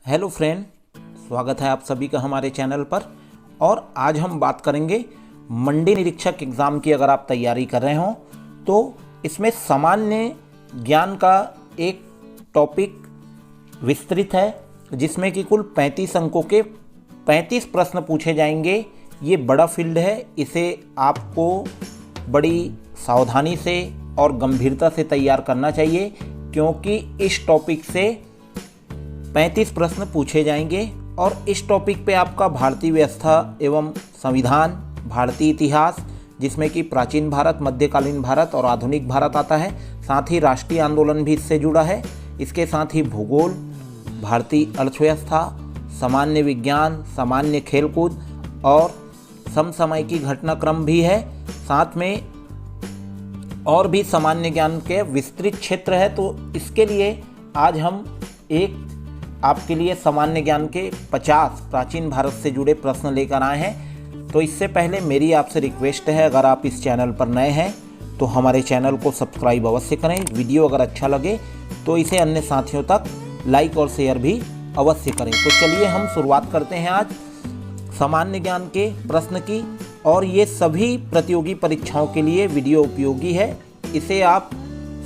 Hello friend, स्वागत है आप सभी का हमारे चैनल पर। और आज हम बात करेंगे मंडी निरीक्षक एग्ज़ाम की। अगर आप तैयारी कर रहे हो तो इसमें सामान्य ज्ञान का एक टॉपिक विस्तृत है, जिसमें कि कुल 35 अंकों के 35 प्रश्न पूछे जाएंगे। ये बड़ा फील्ड है, इसे आपको बड़ी सावधानी से और गंभीरता से तैयार करना चाहिए, क्योंकि इस टॉपिक से 35 प्रश्न पूछे जाएंगे। और इस टॉपिक पे आपका भारतीय व्यवस्था एवं संविधान, भारतीय इतिहास जिसमें कि प्राचीन भारत, मध्यकालीन भारत और आधुनिक भारत आता है, साथ ही राष्ट्रीय आंदोलन भी इससे जुड़ा है। इसके साथ ही भूगोल, भारतीय अर्थव्यवस्था, सामान्य विज्ञान, सामान्य खेलकूद और समसामयिकी घटनाक्रम भी है। साथ में और भी सामान्य ज्ञान के विस्तृत क्षेत्र है। तो इसके लिए आज हम एक आपके लिए सामान्य ज्ञान के 50 प्राचीन भारत से जुड़े प्रश्न लेकर आए हैं। तो इससे पहले मेरी आपसे रिक्वेस्ट है, अगर आप इस चैनल पर नए हैं तो हमारे चैनल को सब्सक्राइब अवश्य करें। वीडियो अगर अच्छा लगे तो इसे अन्य साथियों तक लाइक और शेयर भी अवश्य करें। तो चलिए हम शुरुआत करते हैं आज सामान्य ज्ञान के प्रश्न की। और ये सभी प्रतियोगी परीक्षाओं के लिए वीडियो उपयोगी है, इसे आप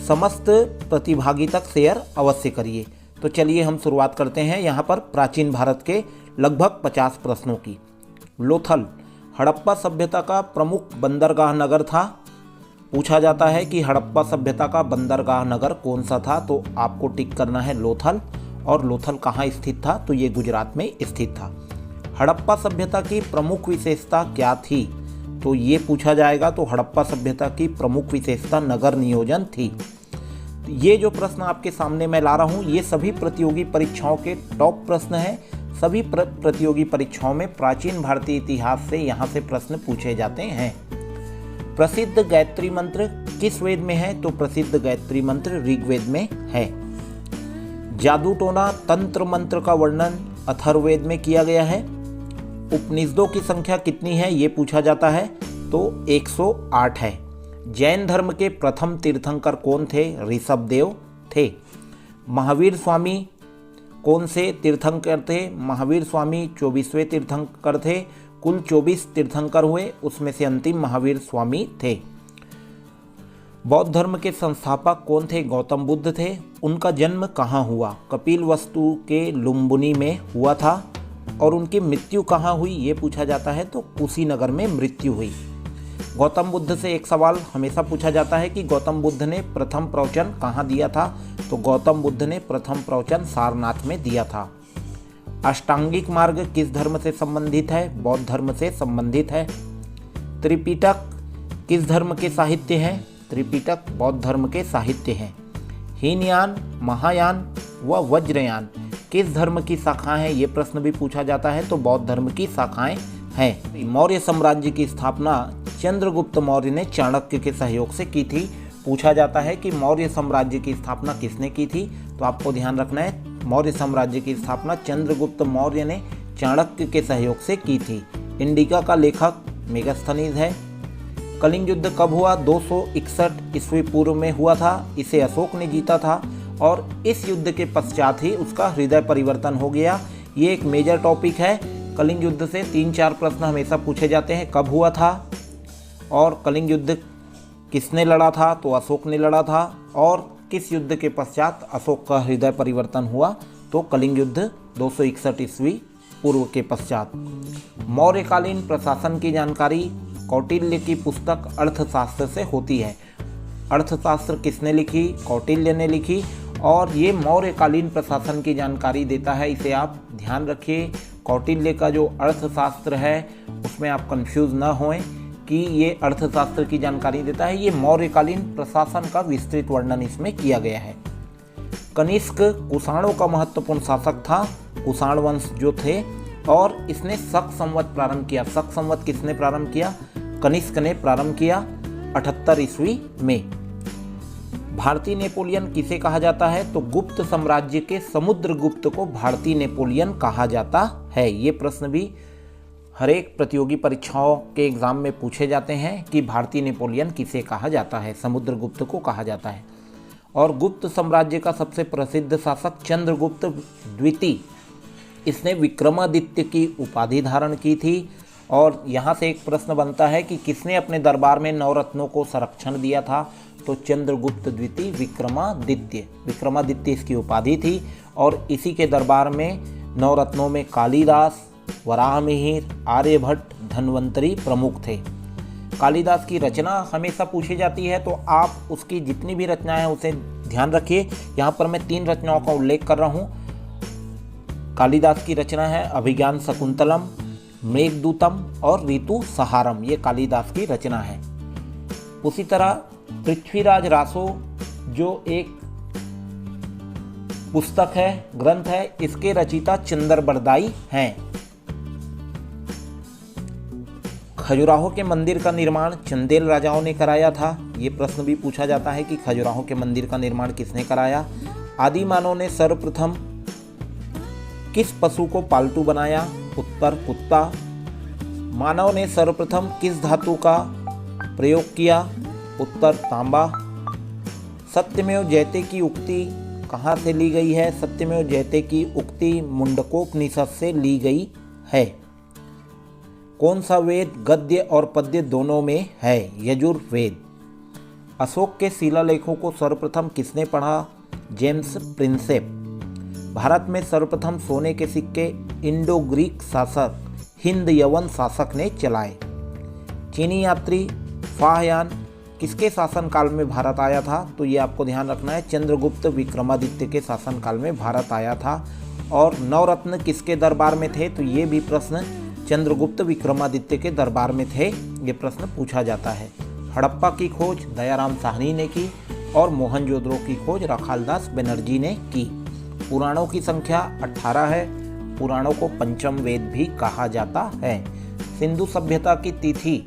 समस्त प्रतिभागी तक शेयर अवश्य करिए। तो चलिए हम शुरुआत करते हैं यहाँ पर प्राचीन भारत के लगभग 50 प्रश्नों की। लोथल हड़प्पा सभ्यता का प्रमुख बंदरगाह नगर था। पूछा जाता है कि हड़प्पा सभ्यता का बंदरगाह नगर कौन सा था, तो आपको टिक करना है लोथल। और लोथल कहाँ स्थित था, तो ये गुजरात में स्थित था। हड़प्पा सभ्यता की प्रमुख विशेषता क्या थी, तो ये पूछा जाएगा। तो हड़प्पा सभ्यता की प्रमुख विशेषता नगर नियोजन थी। ये जो प्रश्न आपके सामने मैं ला रहा हूँ, ये सभी प्रतियोगी परीक्षाओं के टॉप प्रश्न हैं। सभी प्रतियोगी परीक्षाओं में प्राचीन भारतीय इतिहास से यहाँ से प्रश्न पूछे जाते हैं। प्रसिद्ध गायत्री मंत्र किस वेद में है, तो प्रसिद्ध गायत्री मंत्र ऋग्वेद में है। जादू टोना तंत्र मंत्र का वर्णन अथर्ववेद में किया गया है। उपनिषदों की संख्या कितनी है, ये पूछा जाता है, तो 108 है। जैन धर्म के प्रथम तीर्थंकर कौन थे, ऋषभदेव थे। महावीर स्वामी कौन से तीर्थंकर थे, महावीर स्वामी 24वें तीर्थंकर थे। कुल 24 तीर्थंकर हुए, उसमें से अंतिम महावीर स्वामी थे। बौद्ध धर्म के संस्थापक कौन थे, गौतम बुद्ध थे। उनका जन्म कहाँ हुआ, कपिलवस्तु के लुम्बिनी में हुआ था। और उनकी मृत्यु कहाँ हुई, ये पूछा जाता है, तो कुशीनगर में मृत्यु हुई। गौतम बुद्ध से एक सवाल हमेशा पूछा जाता है कि गौतम बुद्ध ने प्रथम प्रवचन कहाँ दिया था, तो गौतम बुद्ध ने प्रथम प्रवचन सारनाथ में दिया था। अष्टांगिक मार्ग किस धर्म से संबंधित है, बौद्ध धर्म से संबंधित है। त्रिपिटक किस धर्म के साहित्य हैं, त्रिपिटक बौद्ध धर्म के साहित्य हैं। हीनयान, महायान व वज्रयान किस धर्म की शाखाएं हैं, ये प्रश्न भी पूछा जाता है, तो बौद्ध धर्म की शाखाएं हैं। मौर्य साम्राज्य की स्थापना चंद्रगुप्त मौर्य ने चाणक्य के सहयोग से की थी। पूछा जाता है कि मौर्य साम्राज्य की स्थापना किसने की थी, तो आपको ध्यान रखना है, मौर्य साम्राज्य की स्थापना चंद्रगुप्त मौर्य ने चाणक्य के सहयोग से की थी। इंडिका का लेखक मेगास्थनीज है। कलिंग युद्ध कब हुआ, 261 ईस्वी पूर्व में हुआ था। इसे अशोक ने जीता था और इस युद्ध के पश्चात ही उसका हृदय परिवर्तन हो गया। ये एक मेजर टॉपिक है। कलिंग युद्ध से 3-4 प्रश्न हमेशा पूछे जाते हैं, कब हुआ था और कलिंग युद्ध किसने लड़ा था, तो अशोक ने लड़ा था। और किस युद्ध के पश्चात अशोक का हृदय परिवर्तन हुआ, तो कलिंग युद्ध 261 ईस्वी पूर्व के पश्चात। मौर्यकालीन प्रशासन की जानकारी कौटिल्य की पुस्तक अर्थशास्त्र से होती है। अर्थशास्त्र किसने लिखी, कौटिल्य ने लिखी। और ये मौर्यकालीन प्रशासन की जानकारी देता है, इसे आप ध्यान रखिए। कौटिल्य का जो अर्थशास्त्र है उसमें आप कंफ्यूज ना होएं कि ये अर्थशास्त्र की जानकारी देता है। ये मौर्यकालीन प्रशासन का विस्तृत वर्णन इसमें किया गया है। कनिष्क कुषाणों का महत्वपूर्ण शासक था, कुषाण वंश जो थे। और इसने शक संवत प्रारंभ किया। शक संवत किसने प्रारंभ किया, कनिष्क ने प्रारंभ किया 78 ईस्वी में। भारतीय नेपोलियन किसे कहा जाता है, तो गुप्त साम्राज्य के समुद्रगुप्त को भारतीय नेपोलियन कहा जाता है। ये प्रश्न भी हर एक प्रतियोगी परीक्षाओं के एग्जाम में पूछे जाते हैं कि भारतीय नेपोलियन किसे कहा जाता है, समुद्रगुप्त को कहा जाता है। और गुप्त साम्राज्य का सबसे प्रसिद्ध शासक चंद्रगुप्त द्वितीय इसने विक्रमादित्य की उपाधि धारण की थी। और यहाँ से एक प्रश्न बनता है कि किसने अपने दरबार में नवरत्नों को संरक्षण दिया था, तो चंद्रगुप्त द्वितीय विक्रमादित्य। विक्रमादित्य इसकी उपाधि थी और इसी के दरबार में नवरत्नों में कालिदास, वराहमिहिर, आर्यभट्ट, धन्वंतरी प्रमुख थे। कालिदास की रचना हमेशा पूछी जाती है, तो आप उसकी जितनी भी रचनाएं हैं उसे ध्यान रखिए। यहाँ पर मैं 3 रचनाओं का उल्लेख कर रहा हूँ। कालिदास की रचना है अभिज्ञान शकुंतलम, मेघदूतम और ऋतु सहारम, ये कालिदास की रचना है। उसी तरह पृथ्वीराज रासो जो एक पुस्तक है, ग्रंथ है, इसके रचयिता चंद्रबरदाई हैं। खजुराहो के मंदिर का निर्माण चंदेल राजाओं ने कराया था। ये प्रश्न भी पूछा जाता है कि खजुराहो के मंदिर का निर्माण किसने कराया। आदि मानव ने सर्वप्रथम किस पशु को पालतू बनाया, उत्तर कुत्ता। मानव ने सर्वप्रथम किस धातु का प्रयोग किया, उत्तर तांबा। सत्यमेव जयते की उक्ति कहाँ से ली गई है, सत्यमेव जयते की उक्ति मुंडकोपनिषद से ली गई है। कौन सा वेद गद्य और पद्य दोनों में है, यजुर्वेद। अशोक के शिलालेखों को सर्वप्रथम किसने पढ़ा, जेम्स प्रिंसेप। भारत में सर्वप्रथम सोने के सिक्के इंडो ग्रीक शासक हिंद यवन शासक ने चलाए। चीनी यात्री फाहयान किसके शासनकाल में भारत आया था, तो ये आपको ध्यान रखना है, चंद्रगुप्त विक्रमादित्य के शासनकाल में भारत आया था। और नवरत्न किसके दरबार में थे, तो ये भी प्रश्न चंद्रगुप्त विक्रमादित्य के दरबार में थे, ये प्रश्न पूछा जाता है। हड़प्पा की खोज दयाराम साहनी ने की और मोहनजोदड़ो की खोज राखालदास बनर्जी ने की। पुराणों की संख्या 18 है। पुराणों को पंचम वेद भी कहा जाता है। सिंधु सभ्यता की तिथि,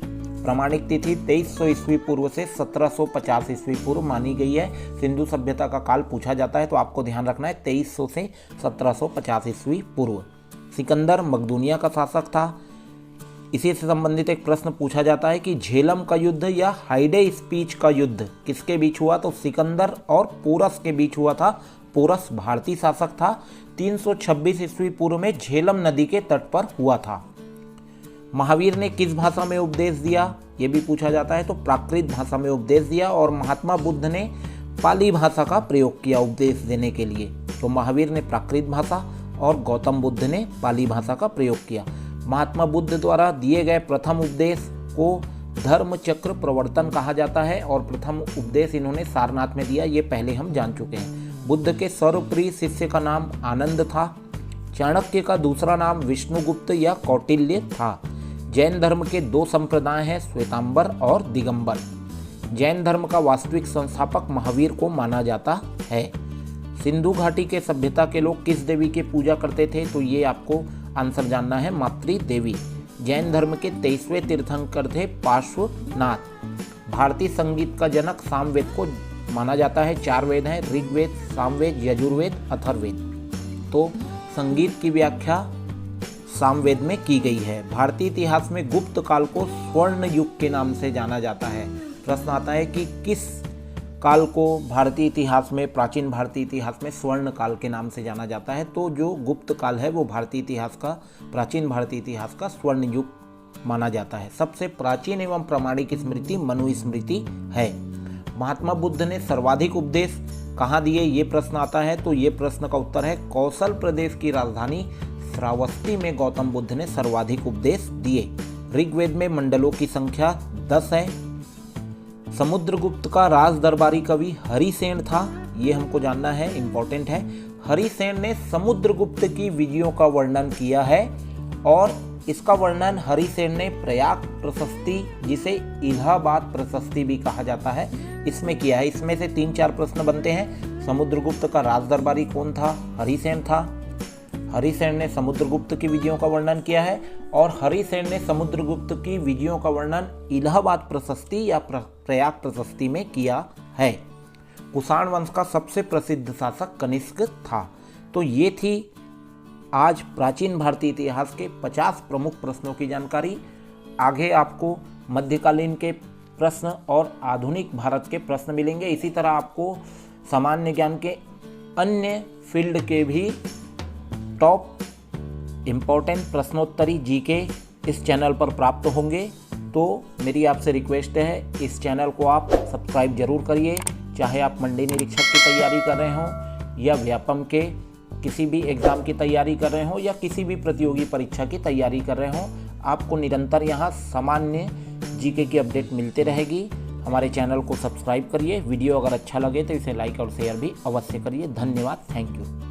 प्रामाणिक तिथि 2300 ईस्वी पूर्व से 1750 ईस्वी पूर्व मानी गई है। सिंधु सभ्यता का काल पूछा जाता है, तो आपको ध्यान रखना है 2300 से 1750 ईस्वी पूर्व। सिकंदर मकदूनिया का शासक था। इसी से संबंधित एक प्रश्न पूछा जाता है कि झेलम का युद्ध या हाइडे स्पीच का युद्ध किसके बीच हुआ, तो सिकंदर और पोरस के बीच हुआ था। पोरस भारतीय शासक था। 326 ईस्वी पूर्व में झेलम नदी के तट पर हुआ था। महावीर ने किस भाषा में उपदेश दिया, ये भी पूछा जाता है, तो प्राकृत भाषा में उपदेश दिया। और महात्मा बुद्ध ने पाली भाषा का प्रयोग किया उपदेश देने के लिए, तो महावीर ने प्राकृत भाषा और गौतम बुद्ध ने पाली भाषा का प्रयोग किया। महात्मा बुद्ध द्वारा दिए गए प्रथम उपदेश को धर्म चक्र प्रवर्तन कहा जाता है और प्रथम उपदेश इन्होंने सारनाथ में दिया, ये पहले हम जान चुके हैं। बुद्ध के सर्वप्रिय शिष्य का नाम आनंद था। चाणक्य का दूसरा नाम विष्णुगुप्त या कौटिल्य था। जैन धर्म के 2 संप्रदाय हैं, श्वेतांबर और दिगंबर। जैन धर्म का वास्तविक संस्थापक महावीर को माना जाता है। सिंधु घाटी के सभ्यता के लोग किस देवी की पूजा करते थे, तो ये आपको आंसर जानना है, मातृ देवी। जैन धर्म के 23वें तीर्थंकर थे पार्श्वनाथ। भारतीय संगीत का जनक सामवेद को माना जाता है। 4 वेद हैं, ऋग्वेद, सामवेद, यजुर्वेद, अथर्ववेद। तो संगीत की व्याख्या सामवेद में की गई है। भारतीय इतिहास में गुप्त काल को स्वर्ण युग के नाम से जाना जाता है। प्रश्न आता है कि किस काल को भारतीय इतिहास में, प्राचीन भारतीय इतिहास में स्वर्ण काल के नाम से जाना जाता है, तो जो गुप्त काल है वो भारतीय इतिहास का, प्राचीन भारतीय इतिहास का स्वर्ण युग माना जाता है। सबसे प्राचीन एवं प्रामाणिक स्मृति मनुस्मृति है। महात्मा बुद्ध ने सर्वाधिक उपदेश कहाँ दिए, ये प्रश्न आता है, तो ये प्रश्न का उत्तर है कौशल प्रदेश की राजधानी श्रावस्ती में गौतम बुद्ध ने सर्वाधिक उपदेश दिए। ऋग्वेद में मंडलों की संख्या 10 है। समुद्रगुप्त का राज दरबारी कवि हरिसेन था, ये हमको जानना है, इंपॉर्टेंट है। हरिसेन ने समुद्रगुप्त की विजयों का वर्णन किया है और इसका वर्णन हरिसेन ने प्रयाग प्रशस्ति, जिसे इलाहाबाद प्रशस्ति भी कहा जाता है, इसमें किया है। इसमें से 3-4 प्रश्न बनते हैं। समुद्रगुप्त का राज दरबारी कौन था, हरिसेन था। हरिसेन ने समुद्रगुप्त की विजयों का वर्णन किया है और हरिसेन ने समुद्रगुप्त की विजयों का वर्णन इलाहाबाद प्रशस्ति या प्रयाग प्रशस्ति में किया है। कुषाण वंश का सबसे प्रसिद्ध शासक कनिष्क था। तो ये थी आज प्राचीन भारतीय इतिहास के 50 प्रमुख प्रश्नों की जानकारी। आगे आपको मध्यकालीन के प्रश्न और आधुनिक भारत के प्रश्न मिलेंगे। इसी तरह आपको सामान्य ज्ञान के अन्य फील्ड के भी टॉप इम्पोर्टेंट प्रश्नोत्तरी जीके इस चैनल पर प्राप्त होंगे। तो मेरी आपसे रिक्वेस्ट है, इस चैनल को आप सब्सक्राइब जरूर करिए। चाहे आप मंडी निरीक्षक की तैयारी कर रहे हों या व्यापम के किसी भी एग्ज़ाम की तैयारी कर रहे हों या किसी भी प्रतियोगी परीक्षा की तैयारी कर रहे हों, आपको निरंतर यहाँ सामान्य जीके की अपडेट मिलती रहेगी। हमारे चैनल को सब्सक्राइब करिए। वीडियो अगर अच्छा लगे तो इसे लाइक और शेयर भी अवश्य करिए। धन्यवाद। Thank you.